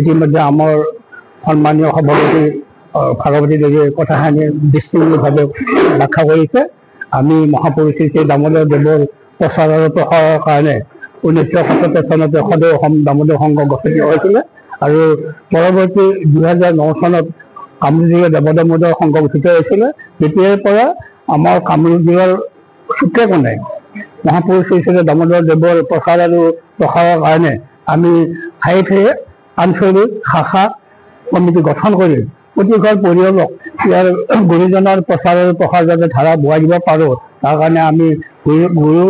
ইতিমধ্যে আমাৰ সন্মানীয় সভাপতি ভাগৱতী দেৱীয়ে কথাখিনি দৃষ্টিভাৱে ব্যাখ্যা কৰিছে। আমি মহাপুৰুষ শ্ৰী দামোদৰ দেৱৰ প্ৰচাৰ আৰু প্ৰসাৰৰ কাৰণে 1977 চনতে সদৌ অসম দামোদৰ সংঘ গঠিত হৈছিলে আৰু পৰৱৰ্তী 2009 চনত কামৰূপ জিলাৰ দেৱ দামোদৰ সংঘ গঠিত হৈছিলে। তেতিয়াৰ পৰা আমাৰ কামৰূপ জিলাৰ চুকে কোণে মহাপুৰুষ শ্ৰী দামোদৰ দেৱৰ প্ৰচাৰ আৰু প্ৰসাৰৰ কাৰণে আমি ঠায়ে ঠায়ে আঞ্চলিক শাখা কমিটি গঠন কৰি প্ৰতিঘৰ পৰিয়ালক ইয়াৰ গুৰুজনৰ প্ৰচাৰ আৰু প্ৰসাৰ যাতে ধাৰা বোৱাই দিব পাৰোঁ, তাৰ কাৰণে আমি গুৰু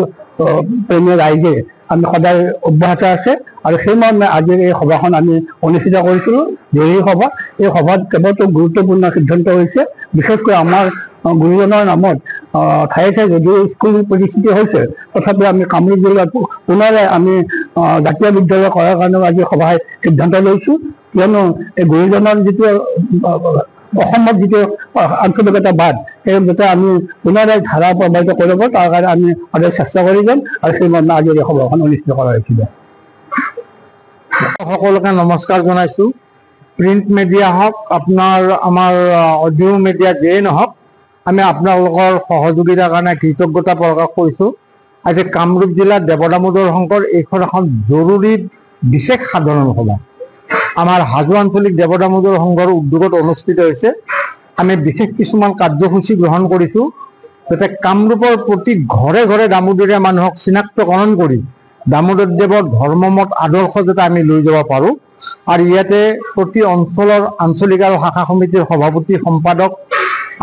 প্ৰেমী ৰাইজে আমি সদায় অব্যাহত আছে। আৰু সেই মৰ্মে আজিৰ এই সভাখন আমি অনুষ্ঠিত কৰিছিলোঁ, জৰুৰী সভা। এই সভাত কেইবাটাও গুৰুত্বপূৰ্ণ সিদ্ধান্ত হৈছে। বিশেষকৈ আমাৰ গুৰুজনৰ নামত ঠায়ে ঠায়ে যদিও স্কুল প্ৰতিষ্ঠিত হৈছে, তথাপিও আমি কামৰূপ জিলাত পুনৰাই আমি জাতীয় বিদ্যালয় কৰাৰ কাৰণেও আজি সভাই সিদ্ধান্ত লৈছোঁ। কিয়নো এই গুৰুজনৰ যিটো অসমত যিটো আঞ্চলিকতাবাদ, সেই যাতে আমি পুনৰাই ধাৰা প্ৰবাহিত কৰিব, তাৰ কাৰণে আমি সদায় চেষ্টা কৰি যাম। আৰু সেই মৰ্মে আজি এই সভাখন অনুষ্ঠিত কৰা হৈছিলে। সকলোকে নমস্কাৰ জনাইছোঁ। প্ৰিণ্ট মিডিয়া হওক, আপোনাৰ আমাৰ অডিঅ' মিডিয়া যিয়েই নহওক, আমি আপোনালোকৰ সহযোগিতাৰ কাৰণে কৃতজ্ঞতা প্ৰকাশ কৰিছোঁ। আজি কামৰূপ জিলাত দেৱ দামোদৰ সংঘৰ এইখন এখন জৰুৰী বিশেষ সাধাৰণ সভা আমাৰ হাজো আঞ্চলিক দেৱ দামোদৰ সংঘৰ উদ্যোগত অনুষ্ঠিত হৈছে। আমি বিশেষ কিছুমান কাৰ্যসূচী গ্ৰহণ কৰিছোঁ, যাতে কামৰূপৰ প্ৰতি ঘৰে ঘৰে দামোদৰীয়া মানুহক চিনাক্তকৰণ কৰি দামোদৰ দেৱৰ ধৰ্মমত আদৰ্শ যাতে আমি লৈ যাব পাৰোঁ। আৰু ইয়াতে প্ৰতি অঞ্চলৰ আঞ্চলিক আৰু শাখা সমিতিৰ সভাপতি সম্পাদক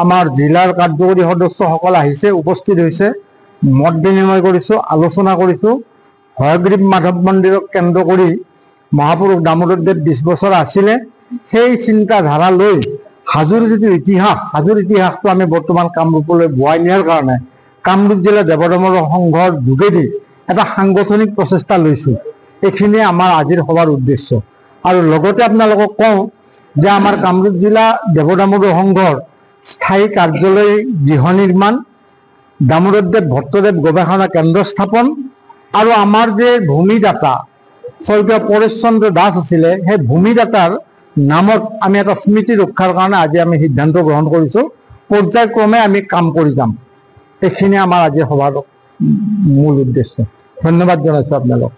আমাৰ জিলাৰ কাৰ্যকৰী সদস্যসকল আহিছে, উপস্থিত হৈছে, মত বিনিময় কৰিছোঁ, আলোচনা কৰিছোঁ। হয়গ্ৰীৱ মাধৱ মন্দিৰক কেন্দ্ৰ কৰি মহাপুৰুষ দামোদৰ দেৱ 20 বছৰ আছিলে, সেই চিন্তাধাৰা লৈ হাজোৰ যিটো ইতিহাস, হাজোৰ ইতিহাসটো আমি বৰ্তমান কামৰূপলৈ বোৱাই নিয়াৰ কাৰণে কামৰূপ জিলা দেৱ দামোদৰ সংঘৰ যোগেদি এটা সাংগঠনিক প্ৰচেষ্টা লৈছোঁ। এইখিনিয়ে আমাৰ আজিৰ সভাৰ উদ্দেশ্য। আৰু লগতে আপোনালোকক কওঁ যে আমাৰ কামৰূপ জিলা দেৱ দামোদৰ সংঘৰ স্থায়ী কাৰ্যালয় গৃহ নিৰ্মাণ, দামোদৰদেৱ ভট্টদেৱ গৱেষণা কেন্দ্ৰ স্থাপন আৰু আমাৰ যে ভূমিদাতা স্বৰ্গীয় পৰেশ চন্দ্ৰ দাস আছিলে, সেই ভূমিদাতাৰ নামত আমি এটা স্মৃতি ৰক্ষাৰ কাৰণে আজি আমি সিদ্ধান্ত গ্ৰহণ কৰিছোঁ। পৰ্যায়ক্ৰমে আমি কাম কৰি যাম। এইখিনিয়ে আমাৰ আজিৰ সভাৰ মূল উদ্দেশ্য। ধন্যবাদ জনাইছোঁ আপোনালোক।